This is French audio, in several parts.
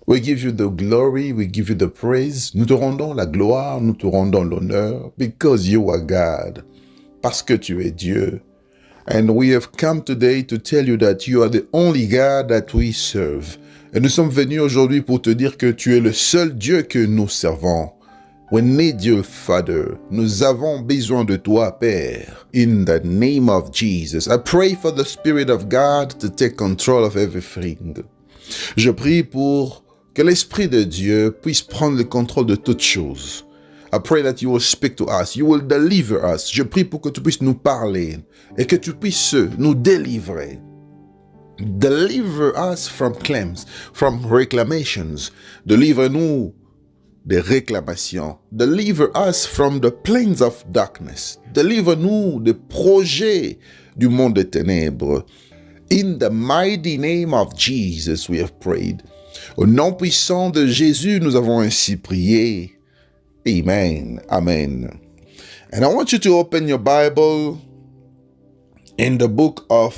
We give you the glory, we give you the praise. Nous te rendons la gloire, nous te rendons l'honneur, because you are God. Parce que tu es Dieu. And we have come today to tell you that you are the only God that we serve. Et nous sommes venus aujourd'hui pour te dire que tu es le seul Dieu que nous servons. We need you, Father. Nous avons besoin de toi, Père. In the name of Jesus, I pray for the Spirit of God to take control of everything. Je prie pour que l'Esprit de Dieu puisse prendre le contrôle de toutes choses. I pray that you will speak to us, you will deliver us. Je prie pour que tu puisses nous parler et que tu puisses nous délivrer. Deliver us from claims, from reclamations. Deliver-nous des réclamations. Deliver us from the plains of darkness. Deliver-nous des projets du monde des ténèbres. In the mighty name of Jesus, we have prayed. Au nom puissant de Jésus, nous avons ainsi prié. Amen. Amen. And I want you to open your Bible in the book of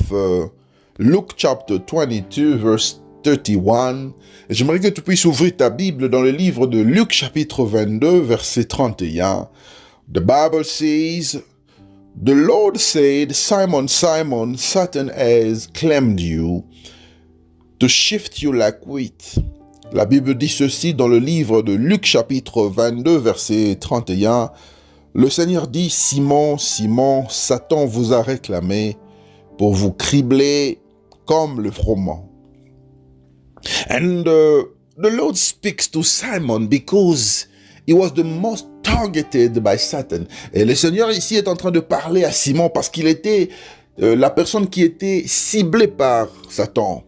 Luke chapter 22, verse 31. Et j'aimerais que tu puisses ouvrir ta Bible dans le livre de Luc chapitre 22, verset 31. The Bible says, "The Lord said, Simon, Simon, Satan has claimed you to shift you like wheat." La Bible dit ceci dans le livre de Luc chapitre 22, verset 31. Le Seigneur dit, Simon, Simon, Satan vous a réclamé pour vous cribler comme le froment. And the Lord speaks to Simon because he was the most targeted by Satan. Et le Seigneur ici est en train de parler à Simon parce qu'il était la personne qui était ciblée par Satan.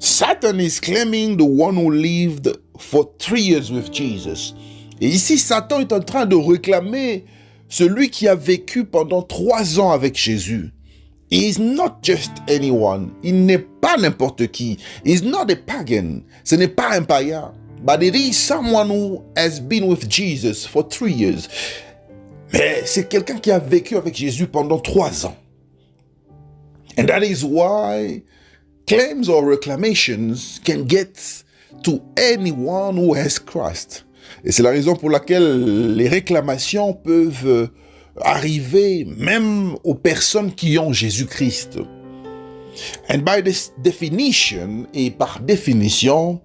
Satan is claiming the one who lived for 3 years with Jesus. Et ici, Satan est en train de réclamer celui qui a vécu pendant 3 ans avec Jésus. He is not just anyone. Il n'est pas n'importe qui. He is not a pagan. Ce n'est pas un païen. But it is someone who has been with Jesus for 3 years. Mais c'est quelqu'un qui a vécu avec Jésus pendant 3 ans. And that is why claims or reclamations can get to anyone who has Christ. Et c'est la raison pour laquelle les réclamations peuvent arriver même aux personnes qui ont Jésus-Christ. And by this definition, et par définition,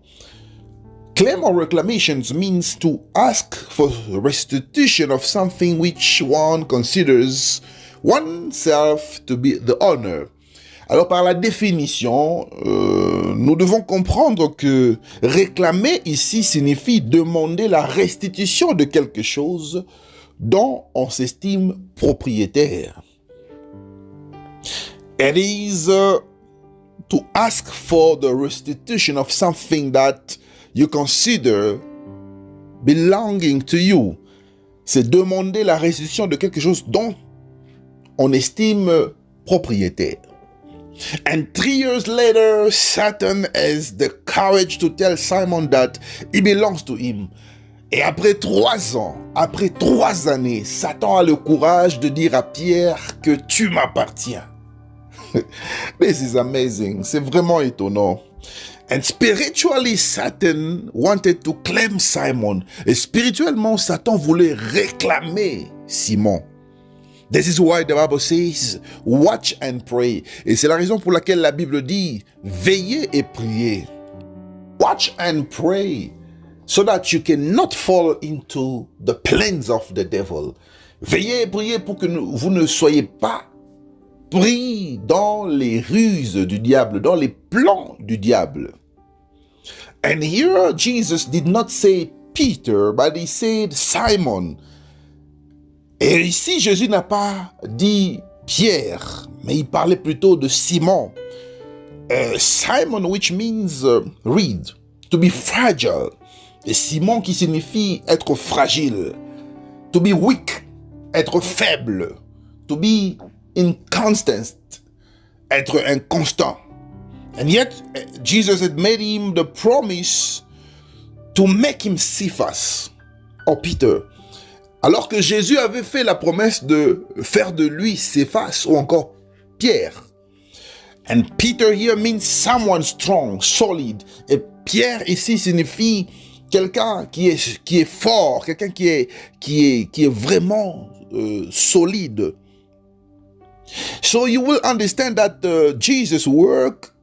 claim or reclamations means to ask for restitution of something which one considers oneself to be the owner. Alors, par la définition, nous devons comprendre que réclamer ici signifie demander la restitution de quelque chose dont on s'estime propriétaire. It is to ask for the restitution of something that you consider belonging to you. C'est demander la restitution de quelque chose dont on estime propriétaire. And 3 years later, Satan has the courage to tell Simon that it belongs to him. Et après 3 ans, après 3 années, Satan a le courage de dire à Pierre que tu m'appartiens. This is amazing. C'est vraiment étonnant. And spiritually, Satan wanted to claim Simon. Et spirituellement, Satan voulait réclamer Simon. This is why the Bible says, watch and pray. Et c'est la raison pour laquelle la Bible dit, veillez et priez. Watch and pray so that you cannot fall into the plans of the devil. Veillez et priez pour que vous ne soyez pas pris dans les ruses du diable, dans les plans du diable. And here Jesus did not say Peter, but he said Simon. Et ici, Jésus n'a pas dit Pierre, mais il parlait plutôt de Simon. Simon, which means reed, to be fragile. Et Simon qui signifie être fragile. To be weak, être faible. To be inconstant, être inconstant. And yet, Jesus had made him the promise to make him Cephas, or Peter. Alors que Jésus avait fait la promesse de faire de lui Céphas ou encore Pierre. And Peter here means someone strong, solid. Et Pierre ici signifie quelqu'un qui est fort, quelqu'un qui est vraiment solide. So you will understand that Jesus' work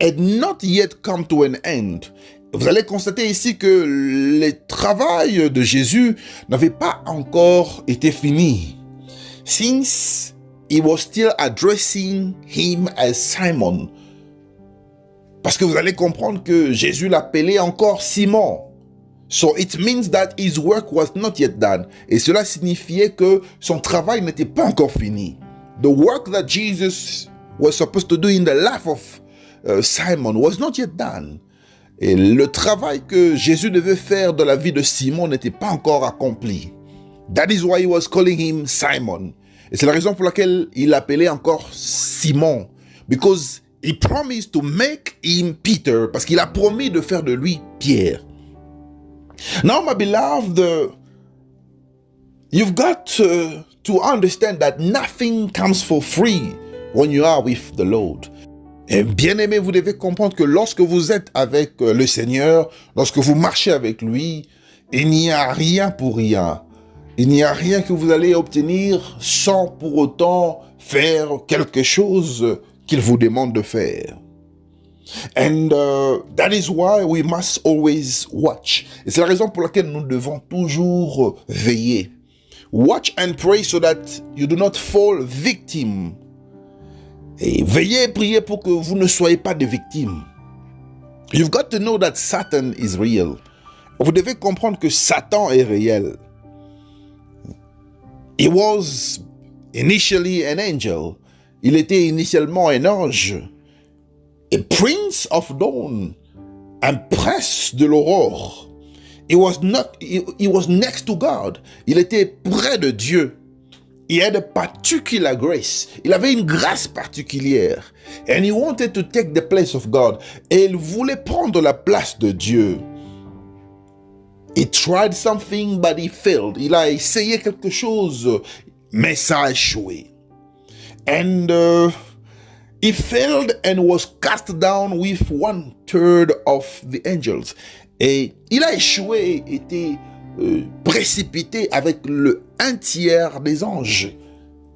had not yet come to an end. Vous allez constater ici que le travail de Jésus n'avait pas encore été fini. Since he was still addressing him as Simon. Parce que vous allez comprendre que Jésus l'appelait encore Simon. So it means that his work was not yet done. Et cela signifiait que son travail n'était pas encore fini. The work that Jesus was supposed to do in the life of Simon was not yet done. Et le travail que Jésus devait faire dans la vie de Simon n'était pas encore accompli. That is why he was calling him Simon. Et c'est la raison pour laquelle il l'appelait encore Simon. Because he promised to make him Peter. Parce qu'il a promis de faire de lui Pierre. Now, my beloved, you've got to understand that nothing comes for free when you are with the Lord. Et bien aimé, vous devez comprendre que lorsque vous êtes avec le Seigneur, lorsque vous marchez avec lui, il n'y a rien pour rien. Il n'y a rien que vous allez obtenir sans pour autant faire quelque chose qu'il vous demande de faire. And that is why we must always watch. Et c'est la raison pour laquelle nous devons toujours veiller. Watch and pray so that you do not fall victim. Et veillez et priez pour que vous ne soyez pas des victimes. You've got to know that Satan is real. Vous devez comprendre que Satan est réel. He was initially an angel. Il était initialement un ange. A prince of dawn. Un prince de l'aurore. He was next to God. Il était près de Dieu. He had a particular grace. Il avait une grâce particulière. And he wanted to take the place of God. Et il voulait prendre la place de Dieu. He tried something, but he failed. Il a essayé quelque chose, mais ça a échoué. And he failed and was cast down with 1/3 of the angels. Et il a échoué, été précipité avec le 1/3 des anges.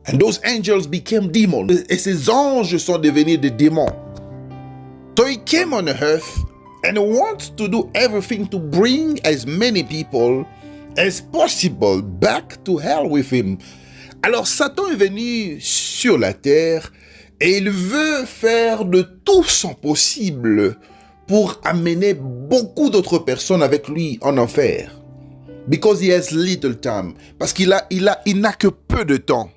And those angels became demons. Et ces anges sont devenus des démons. So he came on earth and wants to do everything to bring as many people as possible back to hell with him. Alors Satan est venu sur la terre et il veut faire de tout son possible pour amener beaucoup d'autres personnes avec lui en enfer. Because he has little time. Parce qu'il n'a que peu de temps.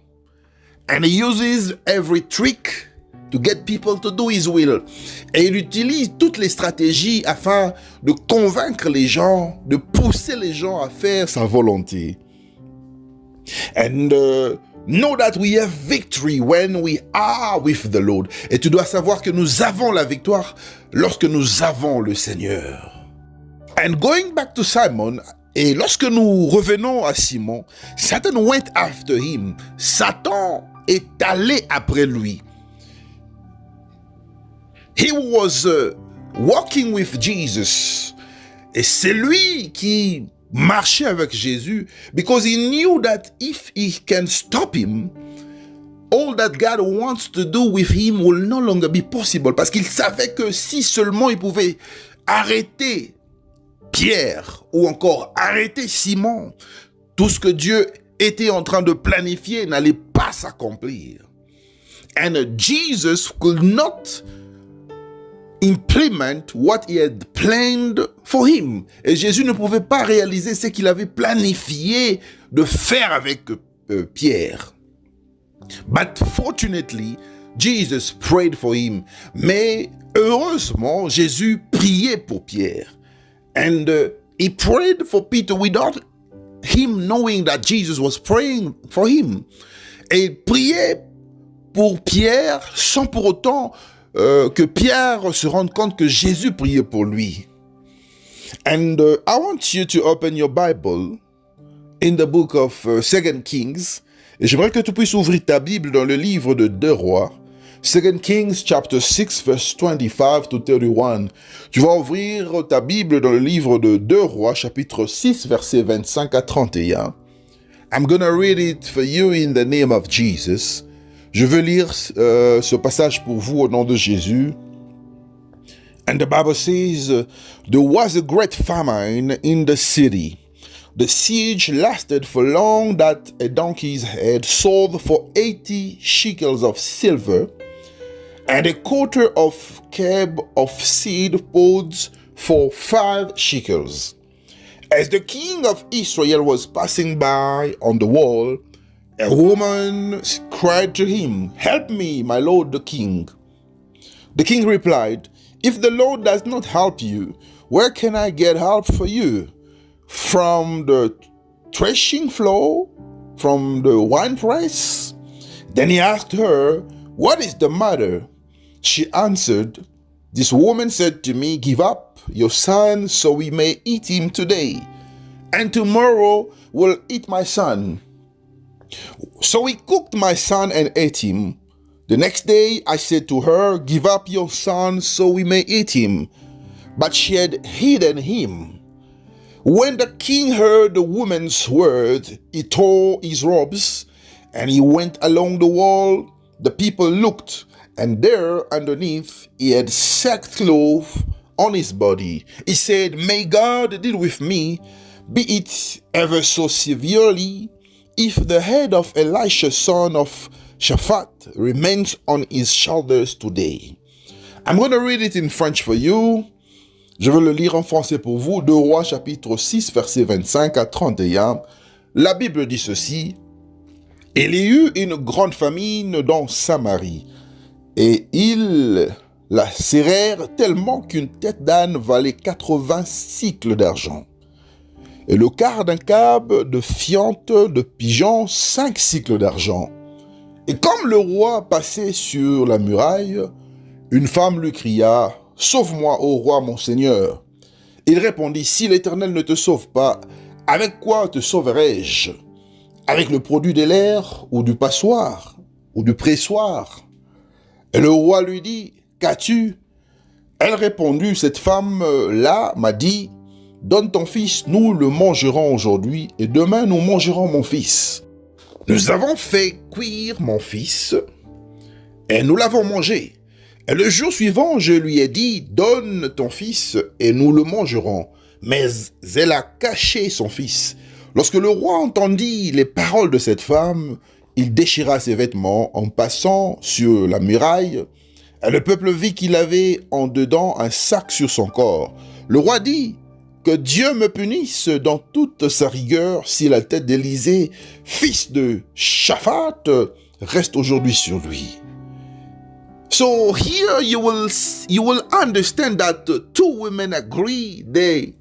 And he uses every trick to get people to do his will. Et il utilise toutes les stratégies afin de convaincre les gens, de pousser les gens à faire sa volonté. And know that we have victory when we are with the Lord. Et tu dois savoir que nous avons la victoire lorsque nous avons le Seigneur. And going back to Simon, et lorsque nous revenons à Simon, Satan went after him. Satan est allé après lui. He was walking with Jesus. Et c'est lui qui marchait avec Jésus because he knew that if he can stop him, all that God wants to do with him will no longer be possible. Parce qu'il savait que si seulement il pouvait arrêter Pierre ou encore arrêter Simon, tout ce que Dieu était en train de planifier n'allait pas s'accomplir. And Jesus could not implement what he had planned for him. Et Jésus ne pouvait pas réaliser ce qu'il avait planifié de faire avec Pierre. But fortunately, Jesus prayed for him. Mais heureusement, Jésus priait pour Pierre. And he prayed for Peter without him knowing that Jesus was praying for him. Et il priait pour Pierre sans pour autant que Pierre se rende compte que Jésus priait pour lui. And I want you to open your Bible in the book of 2 Kings. Et j'aimerais que tu puisses ouvrir ta Bible dans le livre de 2 Rois, 2 Kings chapter 6 verse 25 to 31. Tu vas ouvrir ta Bible dans le livre de 2 Rois chapitre 6 versets 25 à 31. I'm gonna read it for you in the name of Jesus. Je veux lire ce passage pour vous au nom de Jésus. And the Bible says, there was a great famine in the city. The siege lasted for long that a donkey's head sold for 80 shekels of silver, and a quarter of cab of seed pods for 5 shekels. As the king of Israel was passing by on the wall, a woman cried to him, "Help me, my lord the king." The king replied, "If the Lord does not help you, where can I get help for you? From the threshing floor? From the winepress?" Then he asked her, "What is the matter?" She answered, "This woman said to me, 'Give up your son so we may eat him today, and tomorrow we'll eat my son.' So we cooked my son and ate him. The next day I said to her, 'Give up your son so we may eat him.' But she had hidden him. When the king heard the woman's words, he tore his robes and he went along the wall. The people looked, and there underneath he had sackcloth on his body. He said, 'May God deal with me, be it ever so severely, if the head of Elisha son of Shaphat remains on his shoulders today.'" I'm going to read it in French for you. Je vais le lire en français pour vous. 2 Rois chapitre 6 versets 25 à 31. La Bible dit ceci. Il y eut une grande famine dans Samarie, et ils la serrèrent tellement qu'une tête d'âne valait 80 cycles d'argent, et le quart d'un cab de fientes de pigeons 5 cycles d'argent. Et comme le roi passait sur la muraille, une femme lui cria, « Sauve-moi, ô roi, mon seigneur. » Il répondit, « Si l'Éternel ne te sauve pas, avec quoi te sauverai-je? Avec le produit de l'air, ou du passoire, ou du pressoir ?» Et le roi lui dit, « Qu'as-tu » Elle répondit, « Cette femme-là m'a dit, donne ton fils, nous le mangerons aujourd'hui, et demain nous mangerons mon fils. Nous avons fait cuire mon fils, et nous l'avons mangé. Et le jour suivant, je lui ai dit, donne ton fils, et nous le mangerons. Mais elle a caché son fils. Lorsque le roi entendit les paroles de cette femme, il déchira ses vêtements en passant sur la muraille. Et le peuple vit qu'il avait en dedans un sac sur son corps. Le roi dit, que Dieu me punisse dans toute sa rigueur si la tête d'Élisée, fils de Shaphat, reste aujourd'hui sur lui. So here you will understand that two women agree. They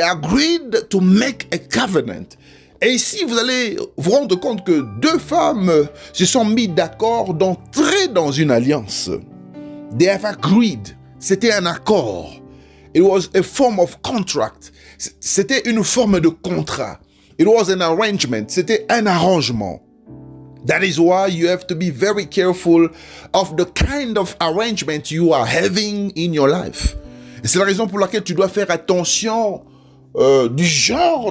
agreed to make a covenant. Et ici, vous allez vous rendre compte que deux femmes se sont mis d'accord d'entrer dans une alliance. They have agreed. C'était un accord. It was a form of contract. C'était une forme de contrat. It was an arrangement. C'était un arrangement. That is why you have to be very careful of the kind of arrangement you are having in your life. Et c'est la raison pour laquelle tu dois faire attention du genre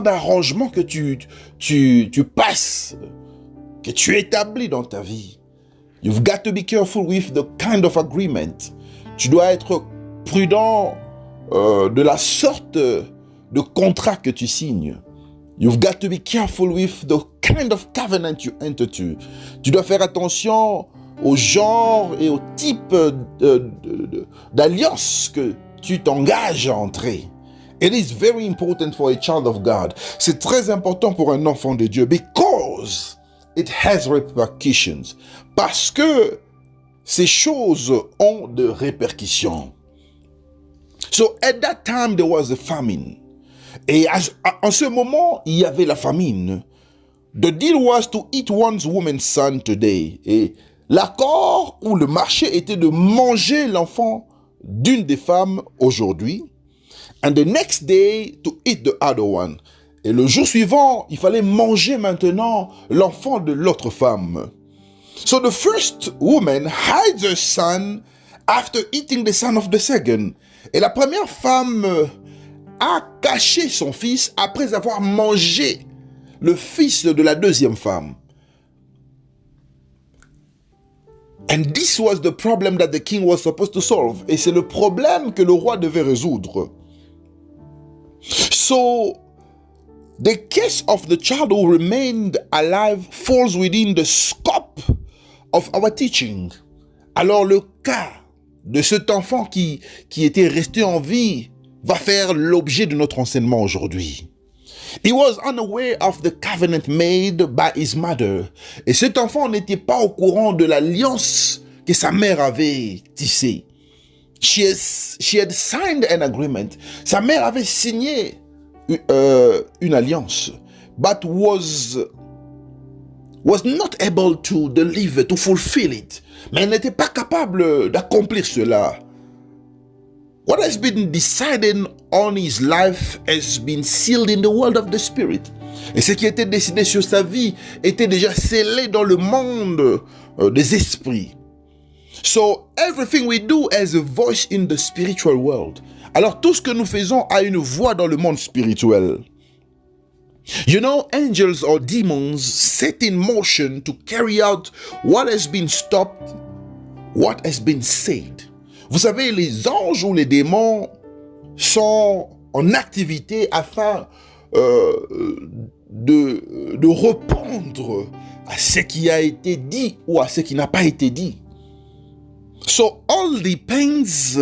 d'arrangement que tu passes, que tu établis dans ta vie. You've got to be careful with the kind of agreement. Tu dois être prudent de la sorte de contrat que tu signes. You've got to be careful with the kind of covenant you enter to. Tu dois faire attention au genre et au type d'alliance que tu t'engages à entrer. It is very important for a child of God. C'est très important pour un enfant de Dieu because it has repercussions. Parce que ces choses ont de répercussions. So at that time there was a famine. Et en ce moment, il y avait la famine. The deal was to eat one's woman's son today. Et l'accord ou le marché était de manger l'enfant d'une des femmes aujourd'hui. And the next day, to eat the other one. Et le jour suivant, il fallait manger maintenant l'enfant de l'autre femme. So the first woman hides her son after eating the son of the second. Et la première femme a caché son fils après avoir mangé le fils de la deuxième femme. And this was the problem that the king was supposed to solve. Et c'est le problème que le roi devait résoudre. So, the case of the child who remained alive falls within the scope of our teaching. Alors le cas de cet enfant qui était resté en vie va faire l'objet de notre enseignement aujourd'hui. He was unaware of the covenant made by his mother. Et cet enfant n'était pas au courant de l'alliance que sa mère avait tissée. She had signed an agreement. Sa mère avait signé une alliance, but was not able to deliver, to fulfill it. Mais elle n'était pas capable d'accomplir cela. What has been decided on his life has been sealed in the world of the spirit. Et ce qui était décidé sur sa vie était déjà scellé dans le monde des esprits. So everything we do has a voice in the spiritual world. Alors tout ce que nous faisons a une voix dans le monde spirituel. You know, angels or demons set in motion to carry out what has been stopped, what has been said. Vous savez, les anges ou les démons sont en activité afin de répondre à ce qui a été dit ou à ce qui n'a pas été dit. So all depends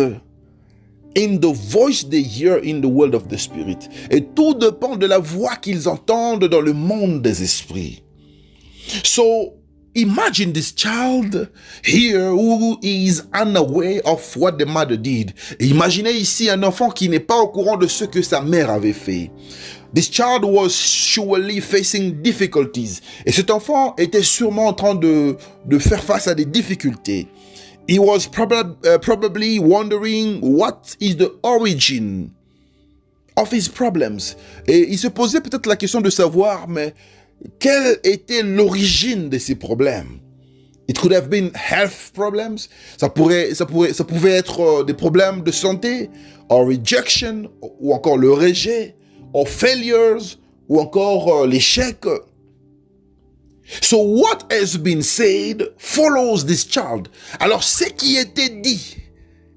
in the voice they hear in the world of the spirit. Et tout dépend de la voix qu'ils entendent dans le monde des esprits. So imagine this child here who is unaware of what the mother did. Et imaginez ici un enfant qui n'est pas au courant de ce que sa mère avait fait. This child was surely facing difficulties. Et cet enfant était sûrement en train de faire face à des difficultés. He was probably wondering what is the origin of his problems. Et il se posait peut-être la question de savoir, mais quelle était l'origine de ses problèmes? It could have been health problems. Ça pouvait être des problèmes de santé, or rejection, ou encore le rejet, or failures, ou encore l'échec. So what has been said follows this child. Alors ce qui était dit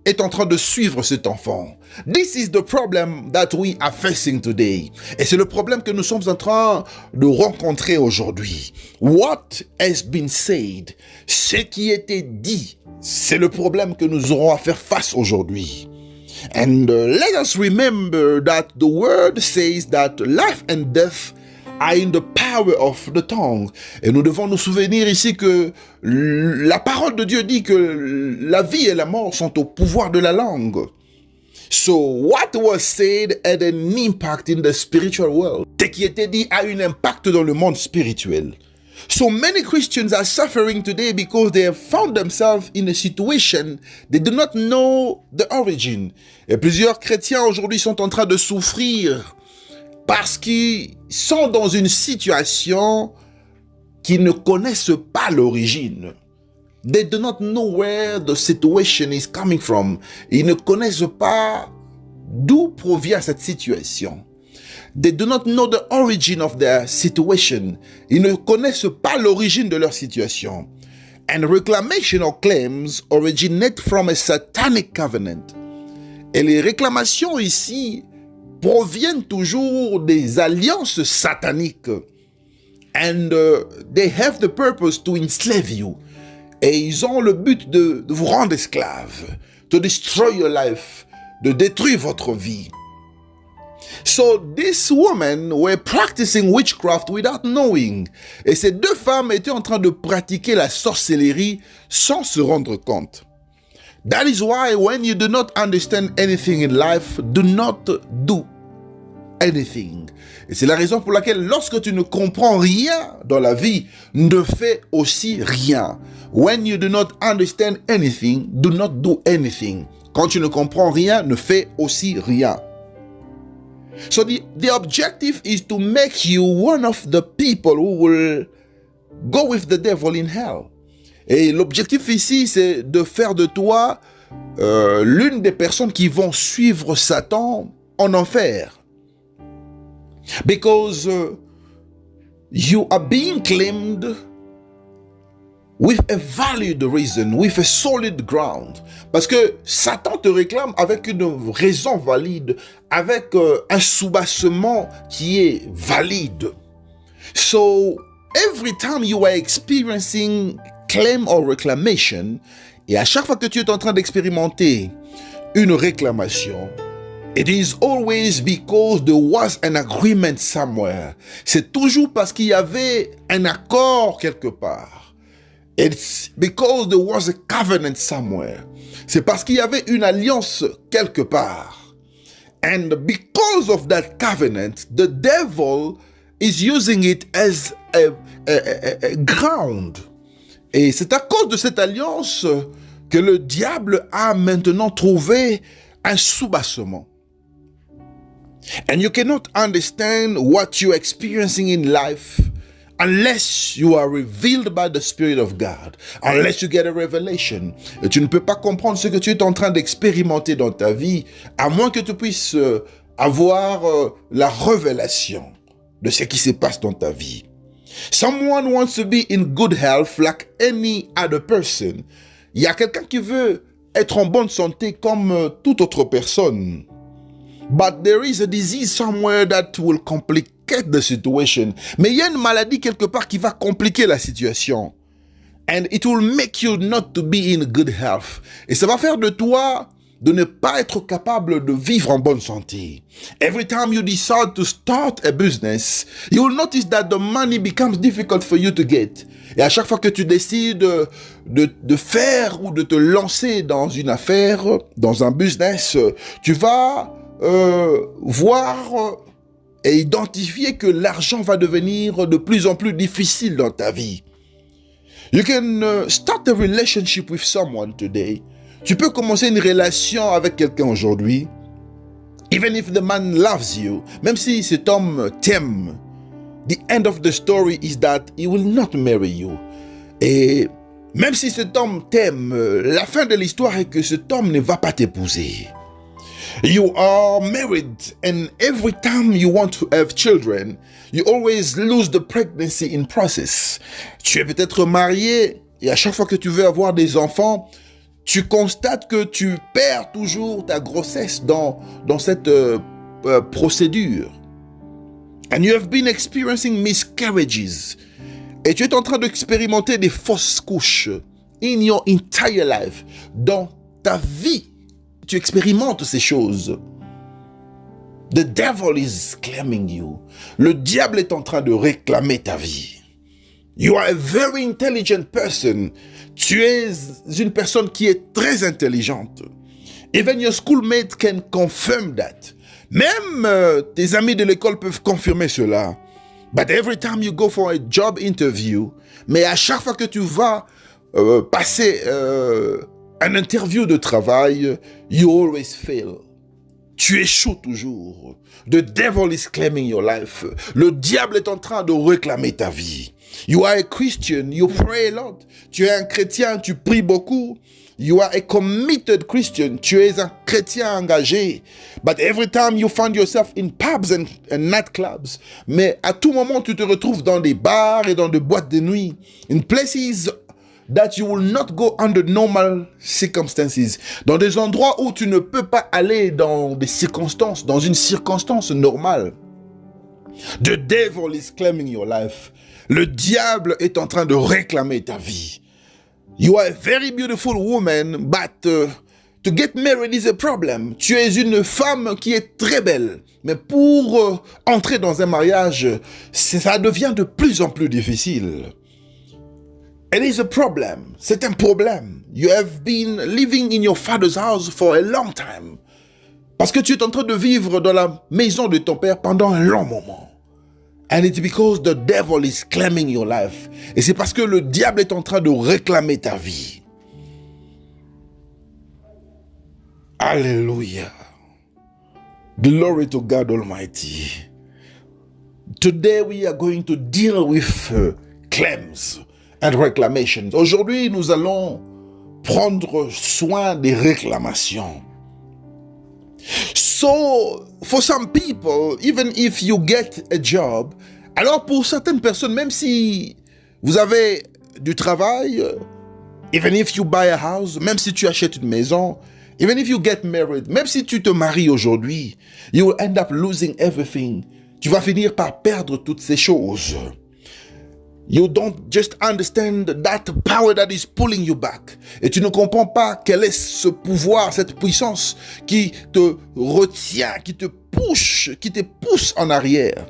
est en train de suivre cet enfant. This is the problem that we are facing today. Et c'est le problème que nous sommes en train de rencontrer aujourd'hui. What has been said, ce qui était dit, c'est le problème que nous aurons à faire face aujourd'hui. And let us remember that the word says that life and death are in the power of the tongue. Et nous devons nous souvenir ici que la parole de Dieu dit que la vie et la mort sont au pouvoir de la langue. So what was said had an impact in the spiritual world. Ce qui était dit a un impact dans le monde spirituel. So many Christians are suffering today because they have found themselves in a situation they do not know the origin. Et plusieurs chrétiens aujourd'hui sont en train de souffrir parce qu'ils sont dans une situation qu'ils ne connaissent pas l'origine. They do not know where the situation is coming from. Ils ne connaissent pas d'où provient cette situation. They do not know the origin of their situation. Ils ne connaissent pas l'origine de leur situation. And reclamation or claims originate from a satanic covenant. Et les réclamations ici proviennent toujours des alliances sataniques. And they have the purpose to enslave you. Et ils ont le but de vous rendre esclave, to destroy your life, de détruire votre vie. So these women were practicing witchcraft without knowing. Et ces deux femmes étaient en train de pratiquer la sorcellerie sans se rendre compte. That is why when you do not understand anything in life, do not do anything. Et c'est la raison pour laquelle lorsque tu ne comprends rien dans la vie, ne fais aussi rien. When you do not understand anything, do not do anything. Quand tu ne comprends rien, ne fais aussi rien. So the objective is to make you one of the people who will go with the devil in hell. Et l'objectif ici, c'est de faire de toi l'une des personnes qui vont suivre Satan en enfer. Because you are being claimed with a valid reason, with a solid ground. Parce que Satan te réclame avec une raison valide, avec un soubassement qui est valide. So, every time you are experiencing claim or reclamation, et à chaque fois que tu es en train d'expérimenter une réclamation, it is always because there was an agreement somewhere. C'est toujours parce qu'il y avait un accord quelque part. It's because there was a covenant somewhere. C'est parce qu'il y avait une alliance quelque part. And because of that covenant, the devil is using it as a ground. Et c'est à cause de cette alliance que le diable a maintenant trouvé un soubassement. And you cannot understand what you're experiencing in life unless you are revealed by the Spirit of God, unless you get a revelation. Et tu ne peux pas comprendre ce que tu es en train d'expérimenter dans ta vie, à moins que tu puisses avoir la révélation de ce qui se passe dans ta vie. Someone wants to be in good health like any other person. Il y a quelqu'un qui veut être en bonne santé comme toute autre personne. But there is a disease somewhere that will complicate the situation. Mais il y a une maladie quelque part qui va compliquer la situation. And it will make you not to be in good health. Et ça va faire de toi de ne pas être capable de vivre en bonne santé. Every time you decide to start a business, you will notice that the money becomes difficult for you to get. Et à chaque fois que tu décides de faire ou de te lancer dans une affaire, dans un business, tu vas voir et identifier que l'argent va devenir de plus en plus difficile dans ta vie. You can start a relationship with someone today. Tu peux commencer une relation avec quelqu'un aujourd'hui. Even if the man loves you, même si cet homme t'aime, the end of the story is that he will not marry you. Et même si cet homme t'aime, la fin de l'histoire est que cet homme ne va pas t'épouser. You are married, and every time you want to have children, you always lose the pregnancy in process. Tu es peut-être marié, et à chaque fois que tu veux avoir des enfants, tu constates que tu perds toujours ta grossesse dans cette procédure. And you have been experiencing miscarriages. Et tu es en train d'expérimenter des fausses couches in your entire life. Dans ta vie, tu expérimentes ces choses. The devil is claiming you. Le diable est en train de réclamer ta vie. You are a very intelligent person. Tu es une personne qui est très intelligente. Even your schoolmates can confirm that. Même tes amis de l'école peuvent confirmer cela. But every time you go for a job interview, mais à chaque fois que tu vas passer un interview de travail, you always fail. Tu échoues toujours. The devil is claiming your life. Le diable est en train de réclamer ta vie. You are a Christian, you pray a lot. Tu es un chrétien, tu pries beaucoup. You are a committed Christian. Tu es un chrétien engagé. But every time you find yourself in pubs and nightclubs. Mais à tout moment, tu te retrouves dans des bars et dans des boîtes de nuit. In places that you will not go under normal circumstances. Dans des endroits où tu ne peux pas aller dans des circonstances, dans une circonstance normale. The devil is claiming your life. Le diable est en train de réclamer ta vie. You are a very beautiful woman, but to get married is a problem. Tu es une femme qui est très belle, mais pour entrer dans un mariage, ça devient de plus en plus difficile. It is a problem. C'est un problème. You have been living in your father's house for a long time. Parce que tu es en train de vivre dans la maison de ton père pendant un long moment. And it's because the devil is claiming your life. Et c'est parce que le diable est en train de réclamer ta vie. Hallelujah. Glory to God Almighty. Today we are going to deal with claims. and reclamations. Aujourd'hui, nous allons prendre soin des réclamations. So, for some people, even if you get a job, alors pour certaines personnes, même si vous avez du travail, even if you buy a house, même si tu achètes une maison, even if you get married, même si tu te maries aujourd'hui, you will end up losing everything. Tu vas finir par perdre toutes ces choses. You don't just understand that power that is pulling you back. Et tu ne comprends pas quel est ce pouvoir, cette puissance qui te retient, qui te pousse en arrière.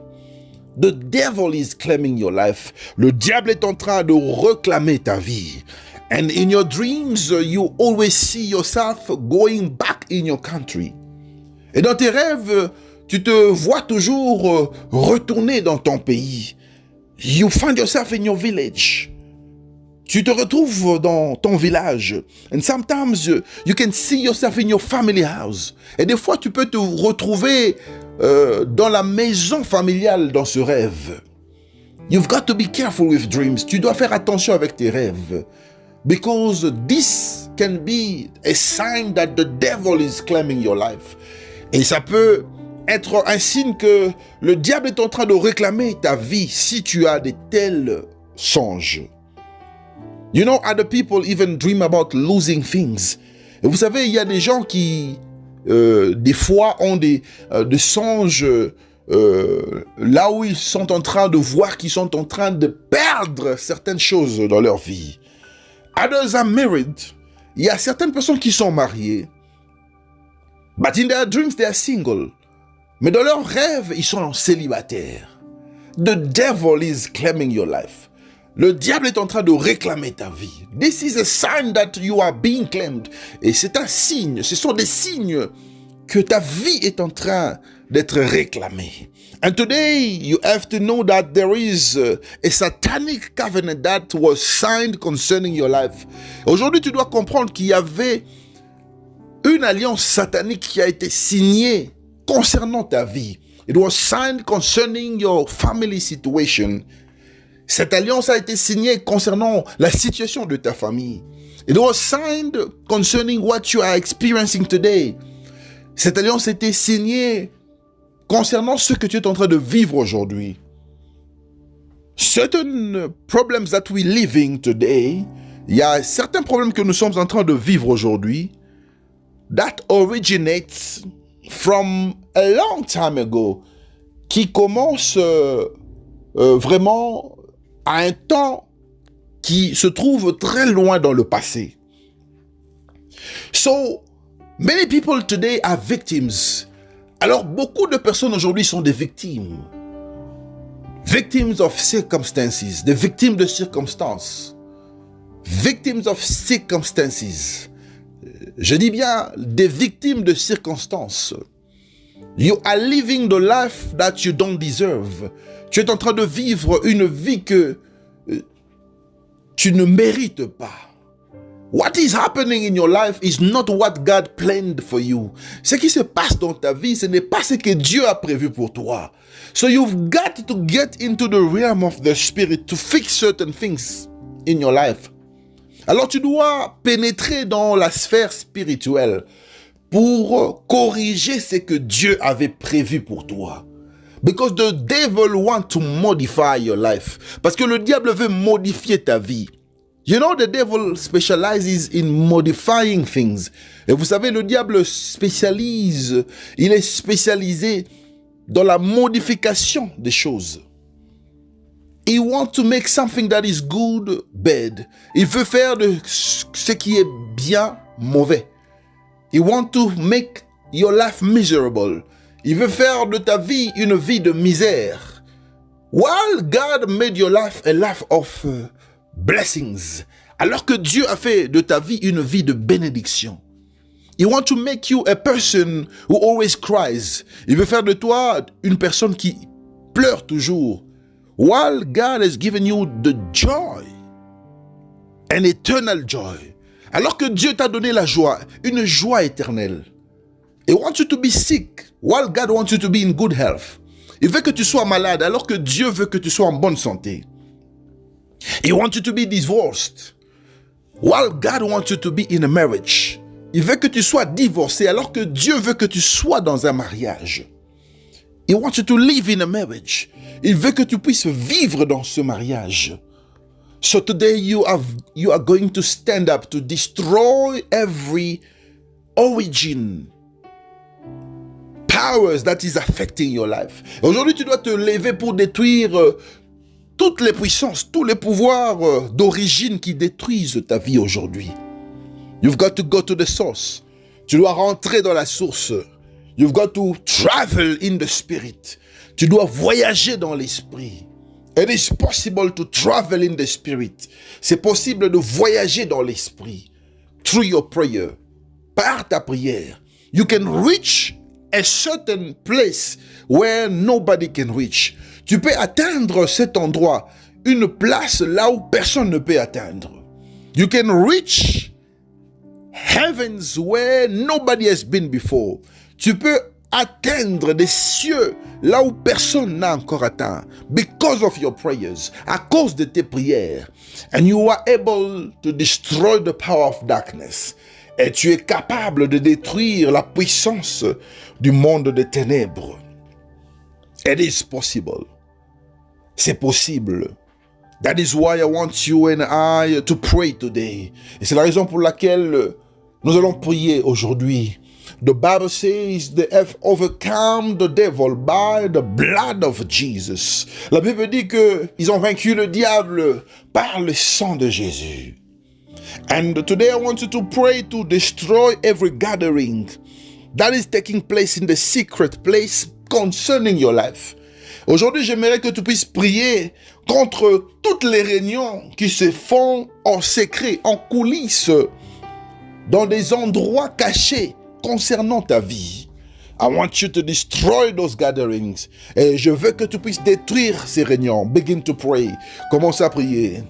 The devil is claiming your life. Le diable est en train de réclamer ta vie. And in your dreams, you always see yourself going back in your country. Et dans tes rêves, tu te vois toujours retourner dans ton pays. You find yourself in your village. Tu te retrouves dans ton village. And sometimes you can see yourself in your family house. Et des fois, tu peux te retrouver dans la maison familiale dans ce rêve. You've got to be careful with dreams. Tu dois faire attention avec tes rêves. Because this can be a sign that the devil is claiming your life. Et ça peut être un signe que le diable est en train de réclamer ta vie si tu as de tels songes. You know, other people even dream about losing things. Et vous savez, il y a des gens qui, des fois, ont des songes là où ils sont en train de voir qu'ils sont en train de perdre certaines choses dans leur vie. Others are married. Il y a certaines personnes qui sont mariées. But in their dreams, they are single. Mais dans leurs rêves, ils sont célibataires. The devil is claiming your life. Le diable est en train de réclamer ta vie. This is a sign that you are being claimed. Et c'est un signe, ce sont des signes que ta vie est en train d'être réclamée. And today, you have to know that there is a satanic covenant that was signed concerning your life. Aujourd'hui, tu dois comprendre qu'il y avait une alliance satanique qui a été signée concernant ta vie. It was signed concerning your family situation. Cette alliance a été signée concernant la situation de ta famille. It was signed concerning what you are experiencing today. Cette alliance a été signée concernant ce que tu es en train de vivre aujourd'hui. Certain problems that we living today, il y a certains problèmes que nous sommes en train de vivre aujourd'hui that originates from a long time ago, qui commence vraiment à un temps qui se trouve très loin dans le passé. So, many people today are victims. Alors, beaucoup de personnes aujourd'hui sont des victimes. Victims of circumstances, des victimes de circonstances. Victims of circumstances. Je dis bien des victimes de circonstances. You are living the life that you don't deserve. Tu es en train de vivre une vie que tu ne mérites pas. What is happening in your life is not what God planned for you. Ce qui se passe dans ta vie, ce n'est pas ce que Dieu a prévu pour toi. So you've got to get into the realm of the spirit to fix certain things in your life. Alors tu dois pénétrer dans la sphère spirituelle pour corriger ce que Dieu avait prévu pour toi. Because the devil wants to modify your life. Parce que le diable veut modifier ta vie. You know, the devil specializes in modifying things. Et vous savez, le diable il est spécialisé dans la modification des choses. He wants to make something that is good, bad. Il veut faire de ce qui est bien, mauvais. He wants to make your life miserable. Il veut faire de ta vie une vie de misère. While God made your life a life of blessings, alors que Dieu a fait de ta vie une vie de bénédiction. He wants to make you a person who always cries. Il veut faire de toi une personne qui pleure toujours. While God has given you the joy, an eternal joy. Alors que Dieu t'a donné la joie, une joie éternelle. He wants you to be sick, while God wants you to be in good health. Il veut que tu sois malade, alors que Dieu veut que tu sois en bonne santé. He wants you to be divorced, while God wants you to be in a marriage. Il veut que tu sois divorcé alors que Dieu veut que tu sois dans un mariage. He wants you to live in a marriage. Il veut que tu puisses vivre dans ce mariage. So today you are going to stand up to destroy every origin powers that is affecting your life. Aujourd'hui, tu dois te lever pour détruire toutes les puissances, tous les pouvoirs d'origine qui détruisent ta vie aujourd'hui. You've got to go to the source. Tu dois rentrer dans la source. You've got to travel in the spirit. Tu dois voyager dans l'esprit. It is possible to travel in the spirit. C'est possible de voyager dans l'esprit. Through your prayer. Par ta prière. You can reach a certain place where nobody can reach. Tu peux atteindre cet endroit, une place là où personne ne peut atteindre. You can reach heavens where nobody has been before. Tu peux atteindre des cieux là où personne n'a encore atteint. Because of your prayers, à cause de tes prières. And you are able to destroy the power of darkness. Et tu es capable de détruire la puissance du monde des ténèbres. It is possible. C'est possible. That is why I want you and I to pray today. Et c'est la raison pour laquelle nous allons prier aujourd'hui. The Bible says they have overcome the devil by the blood of Jesus. La Bible dit qu'ils ont vaincu le diable par le sang de Jésus. And today I want you to pray to destroy every gathering that is taking place in the secret place concerning your life. Aujourd'hui, j'aimerais que tu puisses prier contre toutes les réunions qui se font en secret, en coulisses, dans des endroits cachés concernant ta vie. I want you to destroy those gatherings. Et je veux que tu puisses détruire ces réunions. Begin to pray. Commence à prier.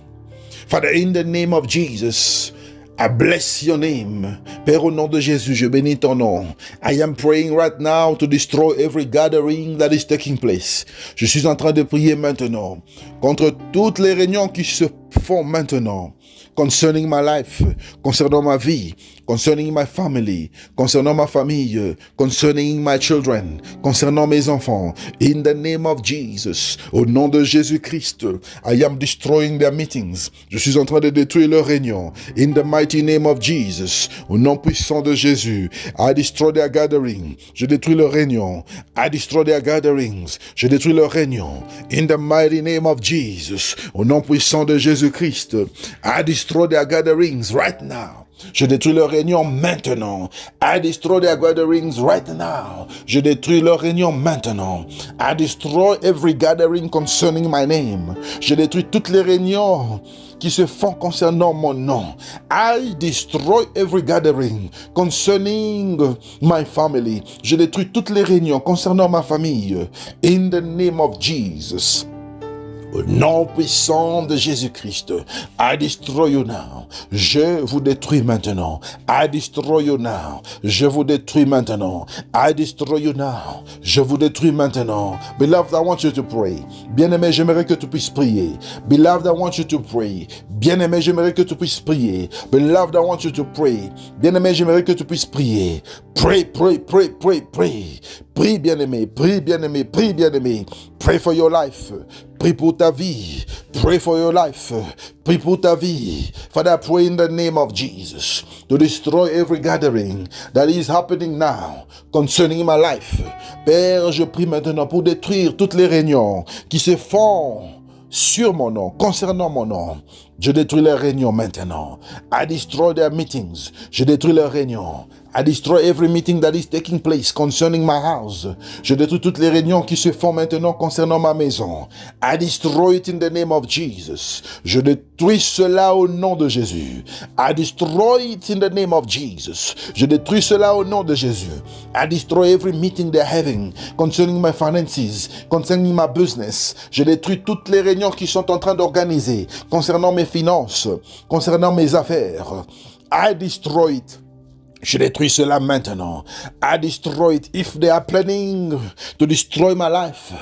Father, in the name of Jesus, I bless your name. Père, au nom de Jésus, je bénis ton nom. I am praying right now to destroy every gathering that is taking place. Je suis en train de prier maintenant contre toutes les réunions qui se font maintenant. Concerning my life, concernant ma vie, concerning my family, concernant ma famille, concerning my children, concernant mes enfants. In the name of Jesus, au nom de Jésus-Christ, I am destroying their meetings. Je suis en train de détruire leurs réunions. In the mighty name of Jesus, au nom puissant de Jésus, I destroy their gathering. Je détruis leurs réunions. I destroy their gatherings. Je détruis leurs réunions. In the mighty name of Jesus, au nom puissant de Jésus-Christ, I destroy their gatherings right now. Je détruis leurs réunions maintenant. I destroy their gatherings right now. Je détruis leurs réunions maintenant. I destroy every gathering concerning my name. Je détruis toutes les réunions qui se font concernant mon nom. I destroy every gathering concerning my family. Je détruis toutes les réunions concernant ma famille. In the name of Jesus. Au nom puissant de Jésus-Christ, I destroy you now. Je vous détruis maintenant. I destroy you now. Je vous détruis maintenant. I destroy you now. Je vous détruis maintenant. Beloved, I want you to pray. Bien-aimé, j'aimerais que tu puisses prier. Beloved, I want you to pray. Bien-aimé, j'aimerais que tu puisses prier. Beloved, I want you to pray. Bien-aimé, j'aimerais que tu puisses prier. Pray, pray, pray, pray, pray. Prie, bien-aimé, prie, bien-aimé, prie, bien-aimé. Pray for your life. Prie pour ta vie. Pray for your life. Prie pour ta vie. Father, I pray in the name of Jesus to destroy every gathering that is happening now concerning my life. Père, je prie maintenant pour détruire toutes les réunions qui se font sur mon nom, concernant mon nom. Je détruis les réunions maintenant. I destroy their meetings. Je détruis leurs réunions. I destroy every meeting that is taking place concerning my house. Je détruis toutes les réunions qui se font maintenant concernant ma maison. I destroy it in the name of Jesus. Je détruis cela au nom de Jésus. I destroy it in the name of Jesus. Je détruis cela au nom de Jésus. I destroy every meeting they're having concerning my finances, concerning my business. Je détruis toutes les réunions qui sont en train d'organiser concernant mes finances, concernant mes affaires. I destroy it. Je détruis cela maintenant. I destroy it. If they are planning to destroy my life,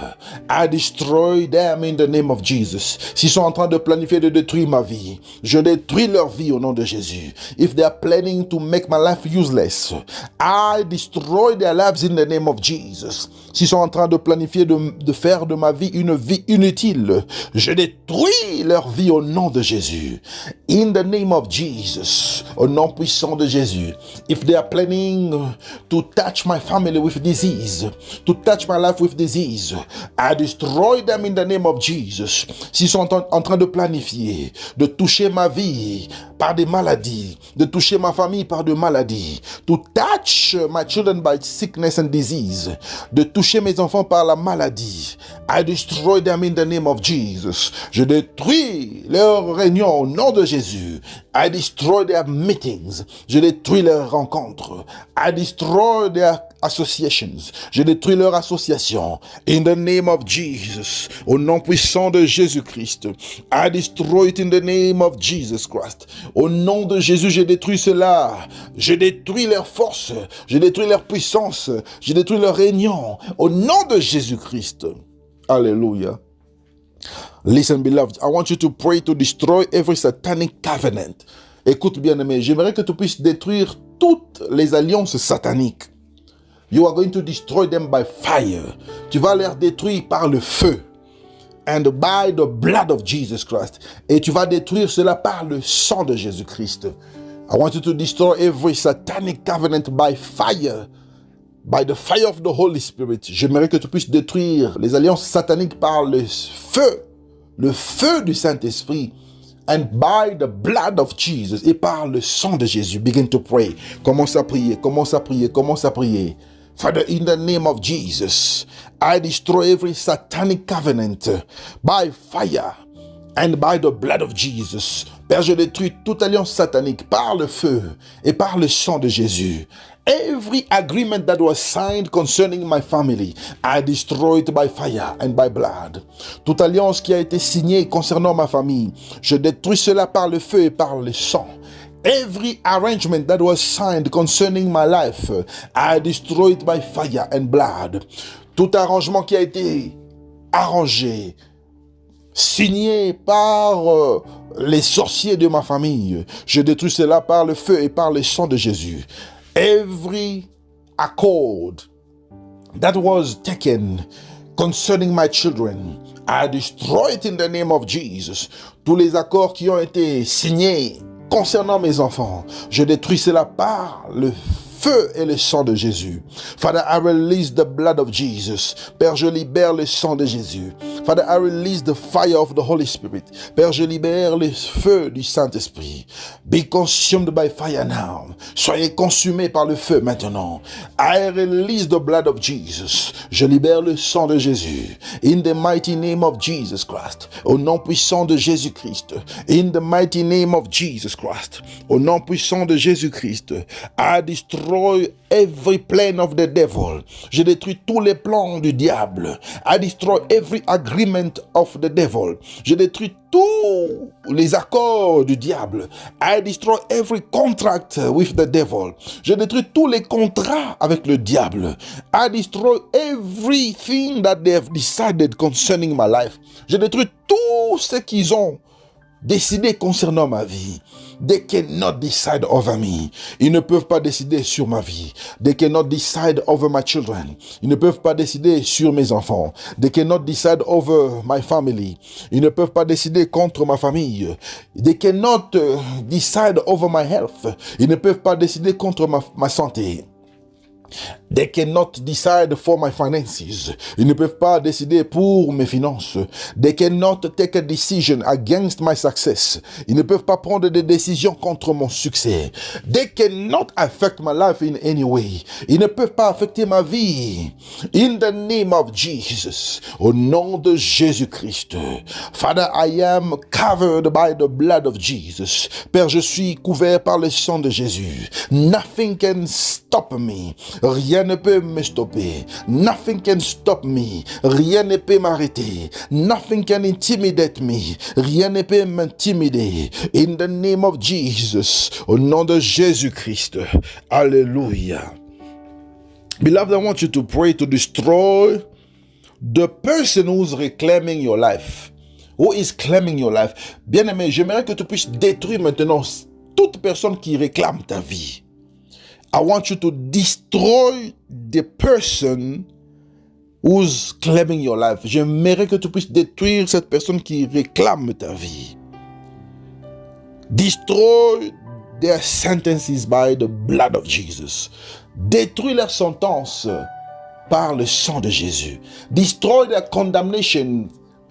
I destroy them in the name of Jesus. S'ils sont en train de planifier de détruire ma vie, je détruis leur vie au nom de Jésus. If they are planning to make my life useless, I destroy their lives in the name of Jesus. S'ils sont en train de planifier de faire de ma vie une vie inutile, je détruis leur vie au nom de Jésus. In the name of Jesus, au nom puissant de Jésus. If they are planning to touch my family with disease, to touch my life with disease, I destroy them in the name of Jesus. S'ils sont en train de planifier, de toucher ma vie par des maladies, de toucher ma famille par des maladies, to touch my children by sickness and disease, de toucher mes enfants par la maladie, I destroy them in the name of Jesus. Je détruis leurs réunions au nom de Jésus. I destroy their meetings. Je détruis leurs rencontres. I destroy their associations. Je détruis leurs associations. In the name of Jesus. Au nom puissant de Jésus-Christ. I destroy it in the name of Jesus Christ. Au nom de Jésus, je détruis cela. Je détruis leur force. Je détruis leur puissance. Je détruis leur réunion. Au nom de Jésus-Christ. Hallelujah. Listen, beloved, I want you to pray to destroy every satanic covenant. Écoute, bien-aimé, j'aimerais que tu puisses détruire toutes les alliances sataniques. You are going to destroy them by fire. Tu vas les détruire par le feu. And by the blood of Jesus Christ. Et tu vas détruire cela par le sang de Jésus-Christ. I want you to destroy every satanic covenant by fire. By the fire of the Holy Spirit. J'aimerais que tu puisses détruire les alliances sataniques par le feu du Saint-Esprit. And by the blood of Jesus. Et par le sang de Jésus. Begin to pray. Commence à prier, commence à prier, commence à prier. Father, in the name of Jesus, I destroy every satanic covenant by fire and by the blood of Jesus. Père, je détruis toute alliance satanique par le feu et par le sang de Jésus. Every agreement that was signed concerning my family, I destroy it by fire and by blood. Toute alliance qui a été signée concernant ma famille, je détruis cela par le feu et par le sang. Every arrangement that was signed concerning my life, I destroy it by fire and blood. Tout arrangement qui a été arrangé, signé par les sorciers de ma famille, je détruis cela par le feu et par le sang de Jésus. Every accord that was taken concerning my children, I destroy it in the name of Jesus. Tous les accords qui ont été signés concernant mes enfants, je détruis cela par le feu et le sang de Jésus. Father, I release the blood of Jesus. Père, je libère le sang de Jésus. Father, I release the fire of the Holy Spirit. Père, je libère le feu du Saint-Esprit. Be consumed by fire now. Soyez consumés par le feu maintenant. I release the blood of Jesus. Je libère le sang de Jésus. In the mighty name of Jesus Christ. Au nom puissant de Jésus-Christ. In the mighty name of Jesus Christ. Au nom puissant de Jésus-Christ. I destroy every plan of the devil. Je détruis tous les plans du diable. I destroy every agreement of the devil. Je détruis tous les accords du diable. I destroy every contract with the devil. Je détruis tous les contrats avec le diable. I destroy everything that they have decided concerning my life. Je détruis tout ce qu'ils ont décider concernant ma vie. They cannot decide over me. Ils ne peuvent pas décider sur ma vie. They cannot decide over my children. Ils ne peuvent pas décider sur mes enfants. They cannot decide over my family. Ils ne peuvent pas décider contre ma famille. They cannot decide over my health. Ils ne peuvent pas décider contre ma santé. They cannot decide for my finances. Ils ne peuvent pas décider pour mes finances. They cannot take a decision against my success. Ils ne peuvent pas prendre des décisions contre mon succès. They cannot affect my life in any way. Ils ne peuvent pas affecter ma vie. In the name of Jesus. Au nom de Jésus-Christ. Father, I am covered by the blood of Jesus. Père, je suis couvert par le sang de Jésus. Nothing can stop me. Rien Rien ne peut me stopper. Nothing can stop me. Rien ne peut m'arrêter. Nothing can intimidate me. Rien ne peut m'intimider. In the name of Jesus. Au nom de Jésus-Christ. Alléluia. Beloved, I want you to pray to destroy the person who's reclaiming your life. Who is claiming your life? Bien-aimé, j'aimerais que tu puisses détruire maintenant toute personne qui réclame ta vie. I want you to destroy the person who's claiming your life. J'aimerais que tu puisses détruire cette personne qui réclame ta vie. Destroy their sentences by the blood of Jesus. Détruis leur sentence par le sang de Jésus. Destroy their condemnation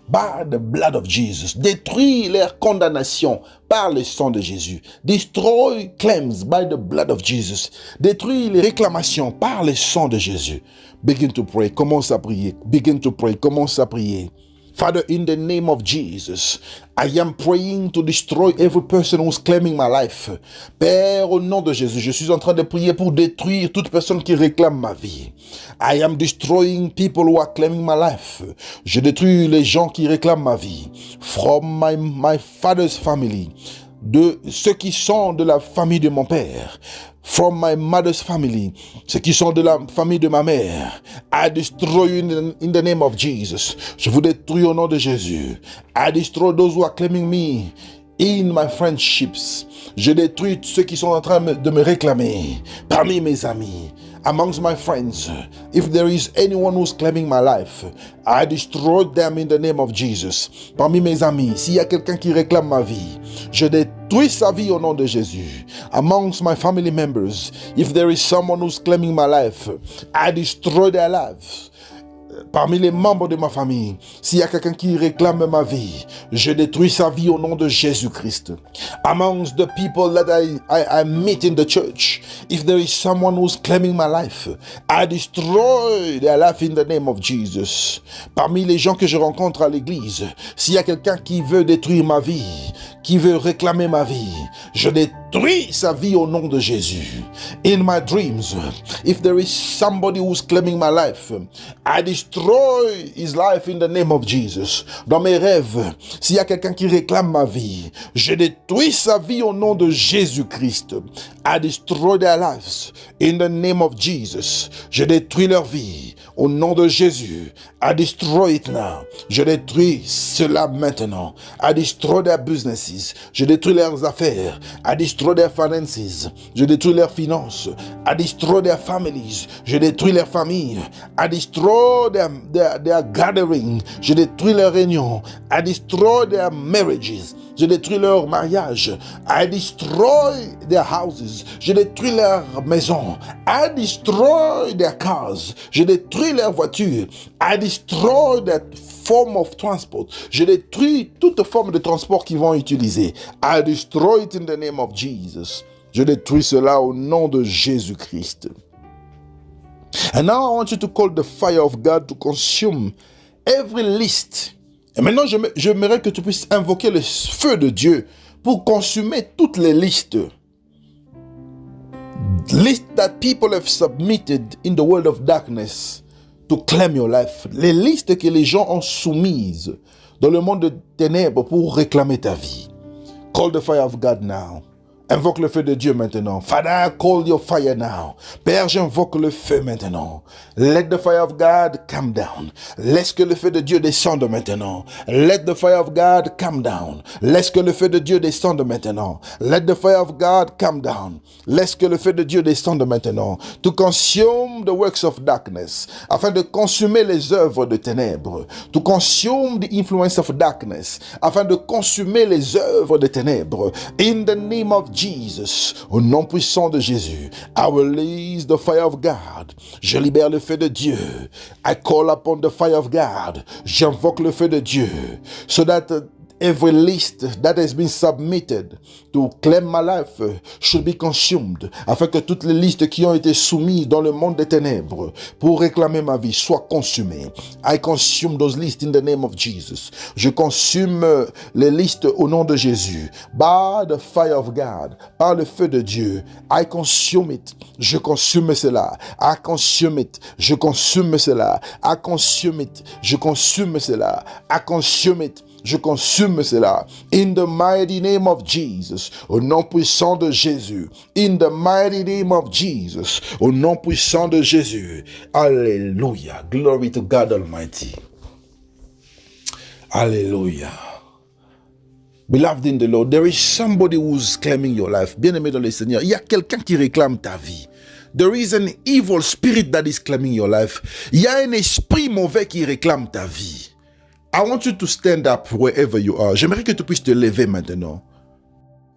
by the blood of Jesus. Détruis leur condamnation par le sang de Jésus. Destroy claims by the blood of Jesus. Détruis les réclamations par le sang de Jésus. Begin to pray. Commence à prier. Begin to pray. Commence à prier. Father, in the name of Jesus, I am praying to destroy every person who's claiming my life. Père, au nom de Jésus, je suis en train de prier pour détruire toute personne qui réclame ma vie. I am destroying people who are claiming my life. Je détruis les gens qui réclament ma vie. From my father's family. De ceux qui sont de la famille de mon père. From my mother's family, ceux qui sont de la famille de ma mère. I destroy you in the name of Jesus. Je vous détruis au nom de Jésus. I destroy those who are claiming me in my friendships. Je détruis ceux qui sont en train de me réclamer parmi mes amis. Amongst my friends, if there is anyone who's claiming my life, I destroy them in the name of Jesus. Parmi mes amis, s'il y a quelqu'un qui réclame ma vie, je détruis sa vie au nom de Jésus. Amongst my family members, if there is someone who's claiming my life, I destroy their lives. Parmi les membres de ma famille, s'il y a quelqu'un qui réclame ma vie, je détruis sa vie au nom de Jésus-Christ. Amongst the people that I meet in the church, if there is someone who's claiming my life, I destroy their life in the name of Jesus. Parmi les gens que je rencontre à l'église, s'il y a quelqu'un qui veut détruire ma vie, qui veut réclamer ma vie, je détruis sa vie au nom de Jésus. In my dreams, if there is somebody who's claiming my life, I destroy his life in the name of Jesus. Dans mes rêves, s'il y a quelqu'un qui réclame ma vie, je détruis sa vie au nom de Jésus-Christ. I destroy their lives in the name of Jesus. Je détruis leur vie au nom de Jésus. I destroy it now. Je détruis cela maintenant. I destroy their businesses. Je détruis leurs affaires. I destroy their finances. Je détruis leurs finances. I destroy their families. Je détruis leurs familles. I destroy their gathering. Je détruis leurs réunions. I destroy their marriages. Je détruis leur mariage. I destroy their houses. Je détruis leurs maisons. I destroy their cars. Je détruis leurs voitures. I destroy that form of transport. Je détruis toute forme de transport qu'ils vont utiliser. I destroy it in the name of Jesus. Je détruis cela au nom de Jésus-Christ. And now I want you to call the fire of God to consume every list. Et maintenant, j'aimerais que tu puisses invoquer le feu de Dieu pour consumer toutes les listes. Lists that people have submitted in the world of darkness to claim your life. Les listes que les gens ont soumises dans le monde de ténèbres pour réclamer ta vie. Call the fire of God now. Invoque le feu de Dieu maintenant. Father, I call your fire now. Père, j'invoque le feu maintenant. Let the fire of God come down. Laisse que le feu de Dieu descende maintenant. Let the fire of God come down. Laisse que le feu de Dieu descende maintenant. Let the fire of God come down. Laisse que le feu de Dieu descende maintenant. To consume the works of darkness. Afin de consumer les œuvres de ténèbres. To consume the influence of darkness. Afin de consumer les œuvres de ténèbres. In the name of Jesus, au nom puissant de Jésus, I release the fire of God. Je libère le feu de Dieu. I call upon the fire of God. J'invoque le feu de Dieu. So that every list that has been submitted to claim my life should be consumed, afin que toutes les listes qui ont été soumises dans le monde des ténèbres pour réclamer ma vie soient consumées. I consume those lists in the name of Jesus. Je consume les listes au nom de Jésus. By the fire of God, par le feu de Dieu. I consume it. Je consume cela. I consume it. Je consume cela. I consume it. Je consume cela. I consume it. Je consume cela. In the mighty name of Jesus. Au nom puissant de Jésus. In the mighty name of Jesus. Au nom puissant de Jésus. Alléluia. Glory to God Almighty. Alléluia. Beloved in the Lord, there is somebody who's claiming your life. Bien-aimé dans le Seigneur, il y a quelqu'un qui réclame ta vie. There is an evil spirit that is claiming your life. Il y a un esprit mauvais qui réclame ta vie. I want you to stand up wherever you are. J'aimerais que tu puisses te lever maintenant.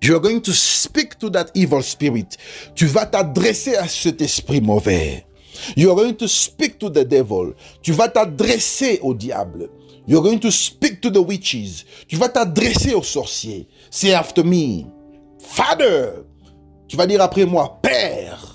You are going to speak to that evil spirit. Tu vas t'adresser à cet esprit mauvais. You are going to speak to the devil. Tu vas t'adresser au diable. You are going to speak to the witches. Tu vas t'adresser aux sorciers. Say after me. Father. Tu vas dire après moi, Père.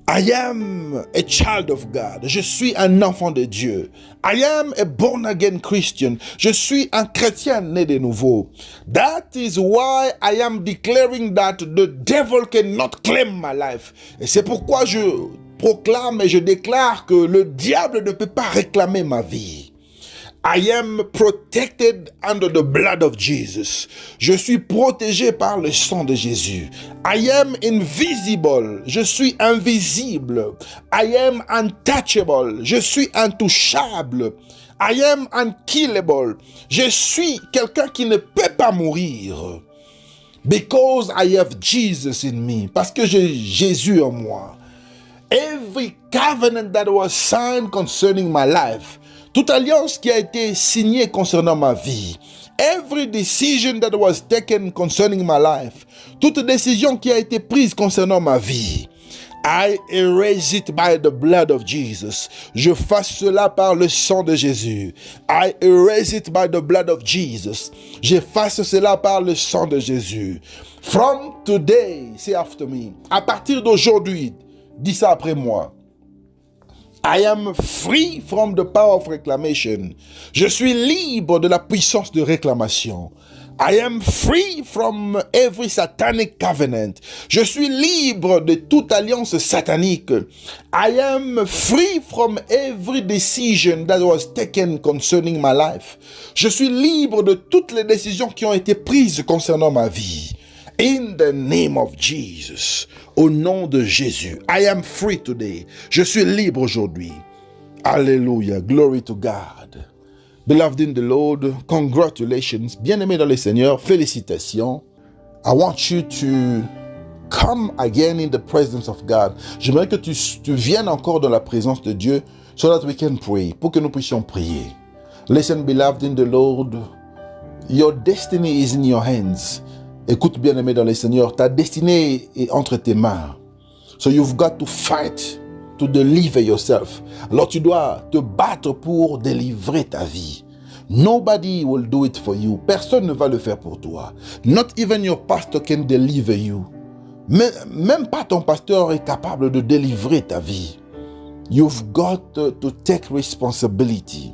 I am a child of God. Je suis un enfant de Dieu. I am a born again Christian. Je suis un chrétien né de nouveau. That is why I am declaring that the devil cannot claim my life. Et c'est pourquoi je proclame et je déclare que le diable ne peut pas réclamer ma vie. I am protected under the blood of Jesus. Je suis protégé par le sang de Jésus. I am invisible. Je suis invisible. I am untouchable. Je suis intouchable. I am unkillable. Je suis quelqu'un qui ne peut pas mourir. Because I have Jesus in me. Parce que j'ai Jésus en moi. Every covenant that was signed concerning my life, toute alliance qui a été signée concernant ma vie, every decision that was taken concerning my life, toute décision qui a été prise concernant ma vie, I erase it by the blood of Jesus. Je fasse cela par le sang de Jésus. I erase it by the blood of Jesus. Je fasse cela par le sang de Jésus. From today, say after me. À partir d'aujourd'hui, dis ça après moi. I am free from the power of reclamation. Je suis libre de la puissance de réclamation. I am free from every satanic covenant. Je suis libre de toute alliance satanique. I am free from every decision that was taken concerning my life. Je suis libre de toutes les décisions qui ont été prises concernant ma vie. In the name of Jesus, au nom de Jésus, I am free today. Je suis libre aujourd'hui. Alléluia, glory to God. Beloved in the Lord, congratulations. Bien-aimé dans le Seigneur, félicitations. I want you to come again in the presence of God. J'aimerais que tu viennes encore dans la présence de Dieu so that we can pray, pour que nous puissions prier. Listen, beloved in the Lord, your destiny is in your hands. Écoute, bien-aimé dans le Seigneur, ta destinée est entre tes mains. So you've got to fight to deliver yourself. Alors tu dois te battre pour délivrer ta vie. Nobody will do it for you. Personne ne va le faire pour toi. Not even your pastor can deliver you. Même pas ton pasteur est capable de délivrer ta vie. You've got to take responsibility.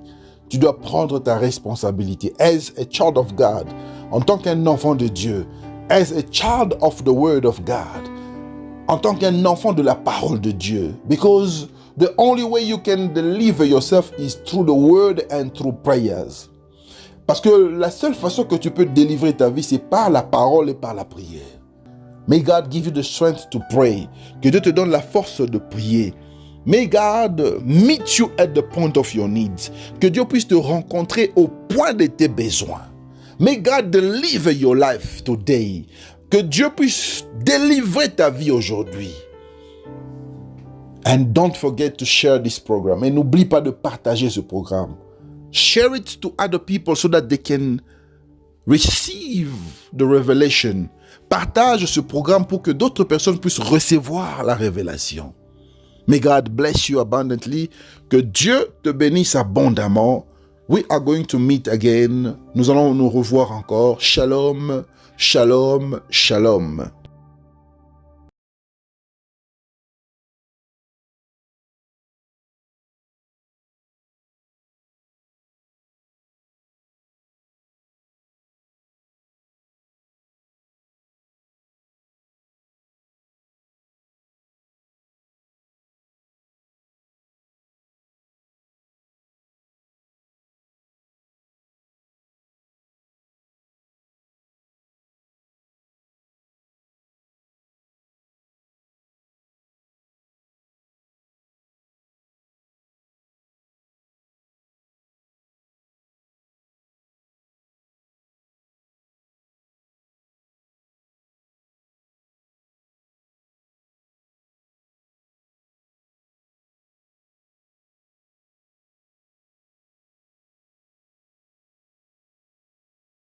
Tu dois prendre ta responsabilité. As a child of God, en tant qu'un enfant de Dieu, as a child of the word of God, en tant qu'un enfant de la parole de Dieu. Because the only way you can deliver yourself is through the word and through prayers. Parce que la seule façon que tu peux délivrer ta vie, c'est par la parole et par la prière. May God give you the strength to pray. Que Dieu te donne la force de prier. May God meet you at the point of your needs. Que Dieu puisse te rencontrer au point de tes besoins. May God deliver your life today. Que Dieu puisse délivrer ta vie aujourd'hui. And don't forget to share this program. Et n'oublie pas de partager ce programme. Share it to other people so that they can receive the revelation. Partage ce programme pour que d'autres personnes puissent recevoir la révélation. May God bless you abundantly. Que Dieu te bénisse abondamment. We are going to meet again. Nous allons nous revoir encore. Shalom, shalom, shalom.